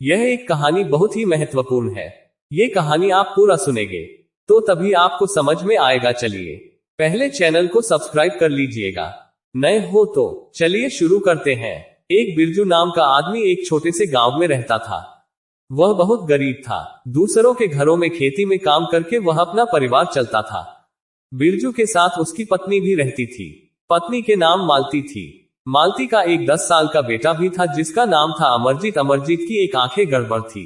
यह एक कहानी बहुत ही महत्वपूर्ण है। ये कहानी आप पूरा सुनेंगे तो तभी आपको समझ में आएगा। चलिए पहले चैनल को सब्सक्राइब कर लीजिएगा, नए हो तो। चलिए शुरू करते हैं। एक बिरजू नाम का आदमी एक छोटे से गांव में रहता था। वह बहुत गरीब था। दूसरों के घरों में खेती में काम करके वह अपना परिवार चलता था। बिरजू के साथ उसकी पत्नी भी रहती थी। पत्नी के नाम मालती थी। मालती का एक 10 साल का बेटा भी था जिसका नाम था अमरजीत। अमरजीत की एक आंखें गड़बड़ थी।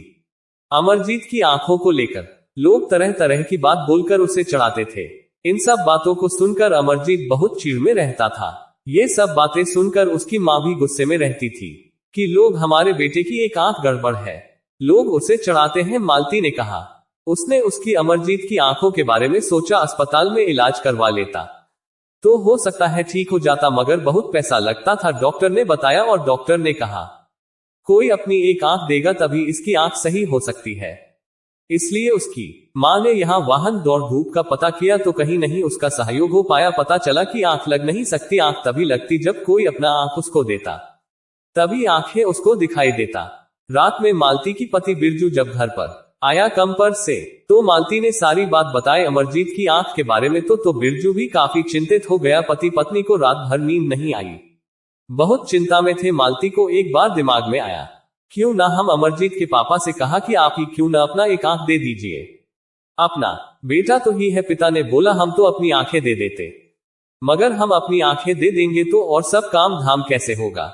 अमरजीत की आंखों को लेकर लोग तरह तरह की बात बोलकर उसे चढ़ाते थे। इन सब बातों को सुनकर अमरजीत बहुत चिढ़ में रहता था। ये सब बातें सुनकर उसकी माँ भी गुस्से में रहती थी कि लोग हमारे बेटे की एक आंख गड़बड़ है, लोग उसे चढ़ाते हैं। मालती ने कहा। उसने उसकी अमरजीत की आंखों के बारे में सोचा, अस्पताल में इलाज करवा लेता तो हो सकता है ठीक हो जाता, मगर बहुत पैसा लगता था। डॉक्टर ने बताया और डॉक्टर ने कहा कोई अपनी एक आंख देगा तभी इसकी आंख सही हो सकती है। इसलिए उसकी मां ने यहाँ वाहन दौड़ धूप का पता किया तो कहीं नहीं उसका सहयोग हो पाया। पता चला कि आंख लग नहीं सकती, आंख तभी लगती जब कोई अपना आंख उसको देता, तभी आंखें उसको दिखाई देता। रात में मालती की पति बिरजू जब घर पर आया कम पर से तो मालती ने सारी बात बताई अमरजीत की आंख के बारे में। तो बिरजू भी काफी चिंतित हो गया। पति पत्नी को रात भर नींद नहीं आई, बहुत चिंता में थे। मालती को एक बार दिमाग में आया, क्यों ना हम अमरजीत के पापा से कहा कि आप ही क्यों ना अपना एक आंख दे दीजिए। अपना बेटा तो ही है। पिता ने बोला हम तो अपनी आंखें दे देते, मगर हम अपनी आंखें दे देंगे तो और सब काम धाम कैसे होगा,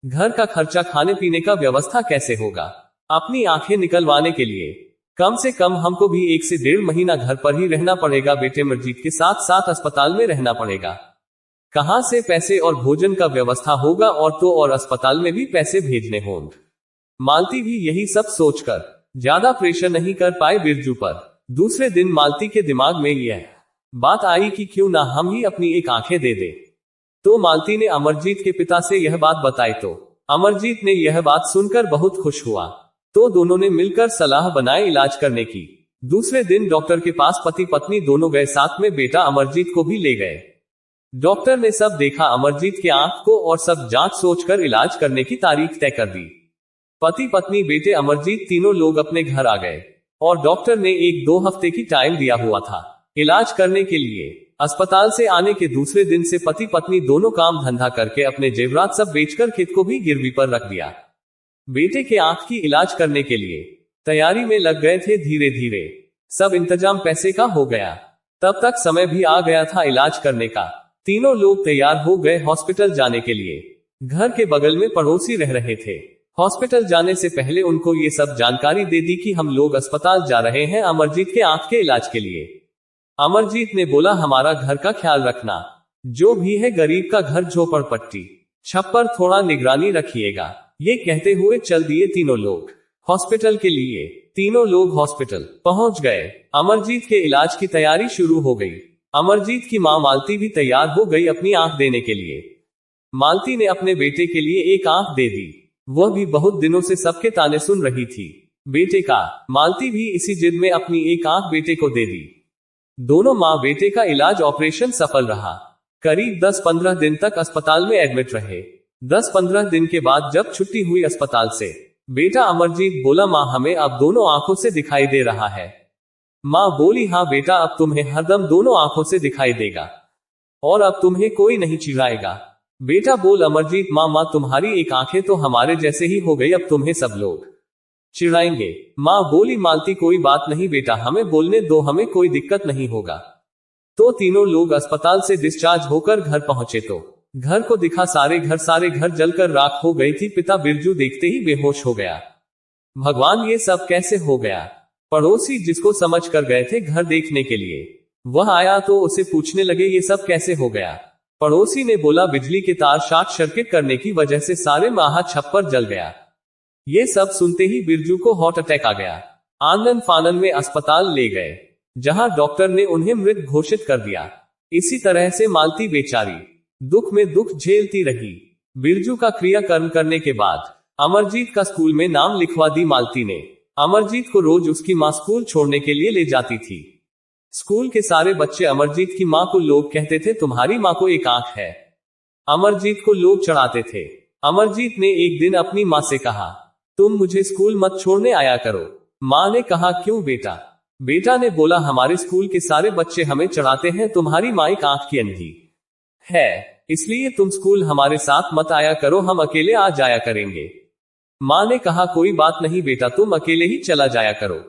घर का खर्चा, खाने पीने का व्यवस्था कैसे होगा। अपनी आंखें निकलवाने के लिए कम से कम हमको भी 1 से 1.5 महीना घर पर ही रहना पड़ेगा। बेटे अमरजीत के साथ साथ अस्पताल में रहना पड़ेगा। कहां से पैसे और भोजन का व्यवस्था होगा, और अस्पताल में भी पैसे भेजने होंगे। मालती भी यही सब सोचकर ज्यादा प्रेशर नहीं कर पाए बिरजू पर। दूसरे दिन मालती के दिमाग में यह बात आई कि क्यों ना हम ही अपनी एक आंखें दे दे। तो मालती ने अमरजीत के पिता से यह बात बताई तो अमरजीत ने यह बात सुनकर बहुत खुश हुआ। तो दोनों ने मिलकर सलाह बनाए इलाज करने की। दूसरे दिन डॉक्टर के पास पति पत्नी दोनों गए, साथ में बेटा अमरजीत को भी ले गए। डॉक्टर ने सब देखा अमरजीत के आंख को और सब जांच सोचकर इलाज करने की तारीख तय कर दी। पति पत्नी बेटे अमरजीत तीनों लोग अपने घर आ गए और डॉक्टर ने 1-2 हफ्ते की टाइम दिया हुआ था इलाज करने के लिए। अस्पताल से आने के दूसरे दिन से पति पत्नी दोनों काम धंधा करके अपने जेवरात सब बेचकर खेत को भी गिरवी पर रख दिया। बेटे के आंख की इलाज करने के लिए तैयारी में लग गए थे। धीरे धीरे सब इंतजाम पैसे का हो गया। तब तक समय भी आ गया था इलाज करने का। तीनों लोग तैयार हो गए हॉस्पिटल जाने के लिए। घर के बगल में पड़ोसी रह रहे थे। हॉस्पिटल जाने से पहले उनको ये सब जानकारी दे दी कि हम लोग अस्पताल जा रहे हैं अमरजीत के आंख के इलाज के लिए। अमरजीत ने बोला हमारा घर का ख्याल रखना, जो भी है गरीब का घर झोपड़पट्टी, छप्पर, थोड़ा निगरानी रखिएगा। ये कहते हुए चल दिए तीनों लोग हॉस्पिटल के लिए। तीनों लोग हॉस्पिटल पहुंच गए। अमरजीत के इलाज की तैयारी शुरू हो गई। अमरजीत की मां मालती भी तैयार हो गई अपनी आंख देने के लिए। मालती ने अपने बेटे के लिए एक आंख दे दी। वह भी बहुत दिनों से सबके ताने सुन रही थी बेटे का। मालती भी इसी जिद में अपनी एक आंख बेटे को दे दी। दोनों मां बेटे का इलाज ऑपरेशन सफल रहा। करीब 10-15 दिन तक अस्पताल में एडमिट रहे। 10-15 दिन के बाद जब छुट्टी हुई अस्पताल से, बेटा अमरजीत बोला मां हमें अब दोनों आंखों से दिखाई दे रहा है। मां बोली हाँ बेटा, अब तुम्हें हरदम दोनों आंखों से दिखाई देगा और अब तुम्हें कोई नहीं चिढ़ाएगा। बेटा बोल अमरजीत मां तुम्हारी एक आंखें तो हमारे जैसे ही हो गई, अब तुम्हें सब लोग चिढ़ाएंगे। मां बोली मालती कोई बात नहीं बेटा, हमें बोलने दो, हमें कोई दिक्कत नहीं होगा। तो तीनों लोग अस्पताल से डिस्चार्ज होकर घर पहुंचे तो घर को दिखा सारे घर जलकर राख हो गई थी। पिता बिरजू देखते ही बेहोश हो गया। भगवान ये सब कैसे हो गया। पड़ोसी जिसको समझ कर गए थे घर देखने के लिए, वह आया तो उसे पूछने लगे ये सब कैसे हो गया। पड़ोसी ने बोला बिजली के तार शॉर्ट सर्किट करने की वजह से सारे माह छप्पर जल गया। ये सब सुनते ही बिरजू को हार्ट अटैक आ गया। आनन फानन में अस्पताल ले गए, जहां डॉक्टर ने उन्हें मृत घोषित कर दिया। इसी तरह से मालती बेचारी दुख में दुख झेलती रही। बिरजू का क्रियाकर्म करने के बाद अमरजीत का स्कूल में नाम लिखवा दी मालती ने। अमरजीत को रोज उसकी माँ स्कूल छोड़ने के लिए ले जाती थी। स्कूल के सारे बच्चे अमरजीत की माँ को लोग कहते थे तुम्हारी माँ को एक आंख है। अमरजीत को लोग चढ़ाते थे। अमरजीत ने एक दिन अपनी माँ से कहा तुम मुझे स्कूल मत छोड़ने आया करो। माँ ने कहा, क्यों बेटा? बेटा ने बोला, हमारे स्कूल के सारे बच्चे हमें चढ़ाते हैं, तुम्हारी माँ एक आंख की अंधी है, इसलिए तुम स्कूल हमारे साथ मत आया करो, हम अकेले आ जाया करेंगे। माँ ने कहा, कोई बात नहीं बेटा, तुम अकेले ही चला जाया करो।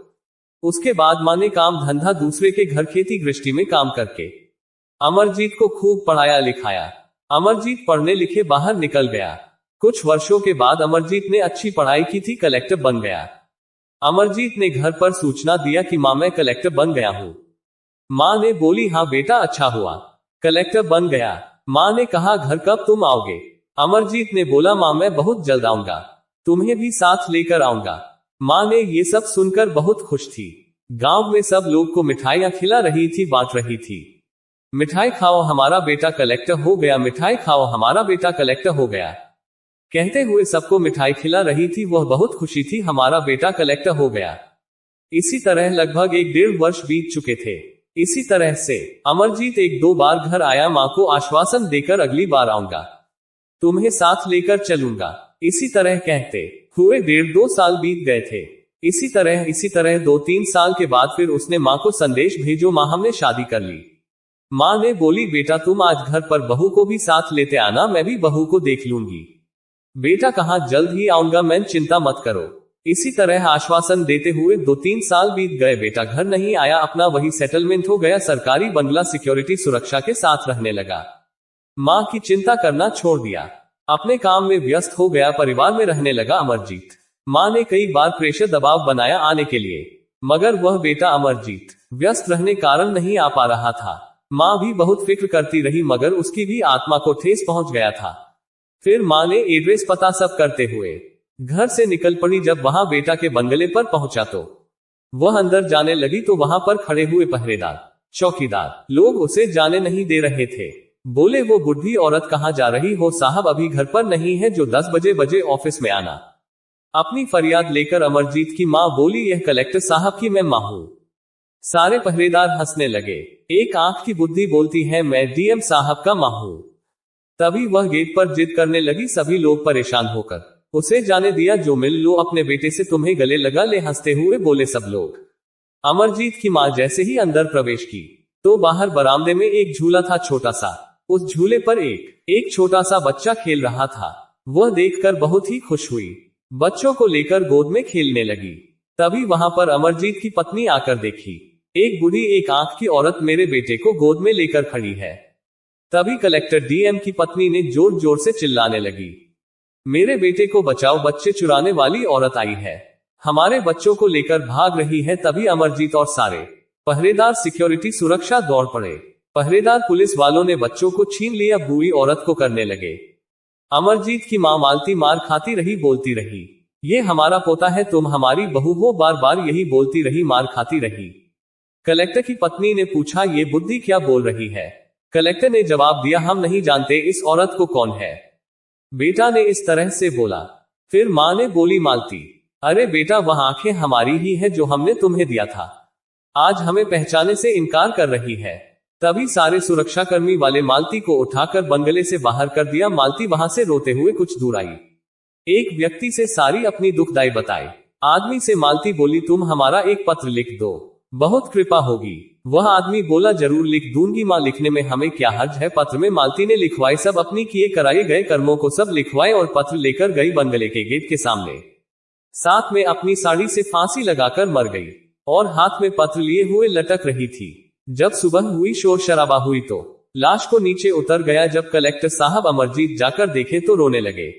उसके बाद माँ ने काम धंधा दूसरे के घर खेती गृहस्थी में काम करके अमरजीत को खूब पढ़ाया लिखाया। अमरजीत पढ़ने लिखे बाहर निकल गया। कुछ वर्षों के बाद अमरजीत ने अच्छी पढ़ाई की थी, कलेक्टर बन गया। अमरजीत ने घर पर सूचना दिया कि माँ मैं कलेक्टर बन गया हूँ। माँ ने बोली, हाँ बेटा, अच्छा हुआ, कलेक्टर बन गया। माँ ने कहा, घर कब तुम आओगे? अमरजीत ने बोला, माँ मैं बहुत जल्द आऊंगा, तुम्हें भी साथ लेकर आऊंगा। माँ ने ये सब सुनकर बहुत खुश थी। गांव में सब लोग को मिठाइयां खिला रही थी, बांट रही थी। मिठाई खाओ, हमारा बेटा कलेक्टर हो गया, मिठाई खाओ, हमारा बेटा कलेक्टर हो गया, कहते हुए सबको मिठाई खिला रही थी। वह बहुत खुशी थी, हमारा बेटा कलेक्टर हो गया। इसी तरह लगभग 1-1.5 वर्ष बीत चुके थे। इसी तरह से अमरजीत 1-2 बार घर आया, माँ को आश्वासन देकर अगली बार आऊंगा, तुम्हें साथ लेकर चलूंगा। इसी तरह कहते हुए 1.5-2 साल बीत गए थे। इसी तरह 2-3 साल के बाद फिर उसने माँ को संदेश भेजो, माँ हमने शादी कर ली। माँ ने बोली, बेटा तुम आज घर पर बहू को भी साथ लेते आना, मैं भी बहू को देख लूंगी। बेटा कहा, जल्द ही आऊंगा मैं, चिंता मत करो। इसी तरह आश्वासन देते हुए 2-3 साल बीत गए। बेटा घर नहीं आया, अपना वही सेटलमेंट हो गया, सरकारी बंगला, सिक्योरिटी, सुरक्षा के साथ रहने लगा। माँ की चिंता करना छोड़ दिया, अपने काम में व्यस्त हो गया, परिवार में रहने लगा अमरजीत। माँ ने कई बार प्रेशर दबाव बनाया आने के लिए, मगर वह बेटा अमरजीत व्यस्त रहने कारण नहीं आ पा रहा था। माँ भी बहुत फिक्र करती रही, मगर उसकी भी आत्मा को ठेस पहुंच गया था। फिर माँ ने एड्रेस पता सब करते हुए घर से निकल पड़ी। जब वहां बेटा के बंगले पर पहुंचा तो वह अंदर जाने लगी तो वहां पर खड़े हुए पहरेदार, चौकीदार लोग उसे जाने नहीं दे रहे थे। बोले, वो बुढ़ी औरत कहाँ जा रही हो? साहब अभी घर पर नहीं है, जो 10 बजे ऑफिस में आना। अपनी फरियाद लेकर अमरजीत की माँ बोली, यह कलेक्टर साहब की मैं माँ हूँ। सारे पहरेदार हंसने लगे। एक आंख की बुद्धि बोलती है, मैं डीएम साहब का माँ हूँ। तभी वह गेट पर जिद करने लगी। सभी लोग परेशान होकर उसे जाने दिया, जो मिल लो अपने बेटे से, तुम्हें गले लगा ले, हंसते हुए बोले सब लोग। अमरजीत की माँ जैसे ही अंदर प्रवेश की तो बाहर बरामदे में एक झूला था, छोटा सा। उस झूले पर एक छोटा सा बच्चा खेल रहा था। वह देखकर बहुत ही खुश हुई, बच्चों को लेकर गोद में खेलने लगी। तभी वहां पर अमरजीत की पत्नी आकर देखी, एक बूढ़ी एक आंख की औरत मेरे बेटे को गोद में लेकर खड़ी है। तभी कलेक्टर डीएम की पत्नी ने जोर जोर से चिल्लाने लगी, मेरे बेटे को बचाओ, बच्चे चुराने वाली औरत आई है, हमारे बच्चों को लेकर भाग रही है। तभी अमरजीत और सारे पहरेदार, सिक्योरिटी, सुरक्षा दौड़ पड़े। पहरेदार पुलिस वालों ने बच्चों को छीन लिया, बूढ़ी औरत को करने लगे। अमरजीत की मां मालती मार खाती रही, बोलती रही, ये हमारा पोता है, तुम हमारी बहू हो, बार बार यही बोलती रही, मार खाती रही। कलेक्टर की पत्नी ने पूछा, ये बुद्धि क्या बोल रही है? कलेक्टर ने जवाब दिया, हम नहीं जानते इस औरत को कौन है। बेटा ने इस तरह से बोला। फिर मां ने बोली, मालती, अरे बेटा, वह आंखें हमारी ही है जो हमने तुम्हें दिया था, आज हमें पहचाने से इनकार कर रही है। तभी सारे सुरक्षाकर्मी वाले मालती को उठाकर बंगले से बाहर कर दिया। मालती वहां से रोते हुए कुछ दूर आई, एक व्यक्ति से सारी अपनी दुखदाई बताई। आदमी से मालती बोली, तुम हमारा एक पत्र लिख दो, बहुत कृपा होगी। वह आदमी बोला, जरूर लिख दूंगी मां, लिखने में हमें क्या हर्ज है। पत्र में मालती ने लिखवाए सब अपनी किए कराए गए कर्मों को सब लिखवाए और पत्र लेकर गई बंगले के गेट के सामने। साथ में अपनी साड़ी से फांसी लगाकर मर गई और हाथ में पत्र लिए हुए लटक रही थी। जब सुबह हुई, शोर शराबा हुई तो लाश को नीचे उतर गया। जब कलेक्टर साहब अमरजीत जाकर देखे तो रोने लगे।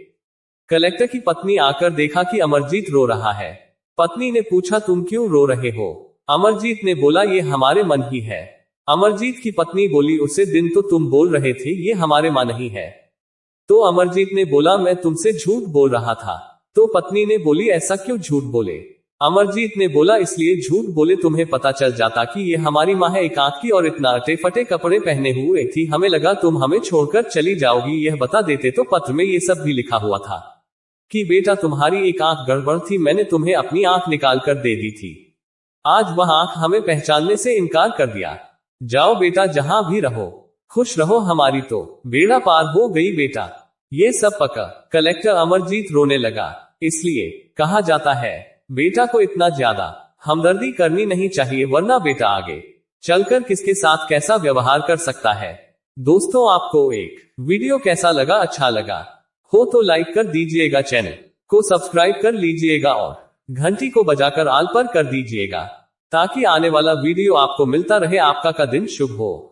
कलेक्टर की पत्नी आकर देखा कि अमरजीत रो रहा है। पत्नी ने पूछा, तुम क्यों रो रहे हो? अमरजीत ने बोला, ये हमारे मन ही है। अमरजीत की पत्नी बोली, उसे दिन तो तुम बोल रहे थे ये हमारे मां नहीं है। तो अमरजीत ने बोला, मैं तुमसे झूठ बोल रहा था। तो पत्नी ने बोली, ऐसा क्यों झूठ बोले? अमरजीत ने बोला, इसलिए झूठ बोले, तुम्हें पता चल जाता कि ये हमारी मां है, एक आंख की और इतना अटे फटे कपड़े पहने हुए थी। हमें लगा तुम हमें छोड़कर चली जाओगी, यह बता देते तो पत्र में ये सब भी लिखा हुआ था कि बेटा तुम्हारी एक आंख गड़बड़ थी, मैंने तुम्हें अपनी आंख निकाल कर दे दी थी। आज वह आंख हमें पहचानने से इनकार कर दिया। जाओ बेटा, जहां भी रहो खुश रहो, हमारी तो बेड़ा पार हो गई बेटा। ये सब पका। कलेक्टर अमरजीत रोने लगा, इसलिए कहा जाता है बेटा को इतना ज्यादा हमदर्दी करनी नहीं चाहिए, वरना बेटा आगे चलकर किसके साथ कैसा व्यवहार कर सकता है। दोस्तों, आपको एक वीडियो कैसा लगा? अच्छा लगा हो तो लाइक कर दीजिएगा, चैनल को सब्सक्राइब कर लीजिएगा और घंटी को बजाकर ऑल पर कर दीजिएगा, ताकि आने वाला वीडियो आपको मिलता रहे। आपका का दिन शुभ हो।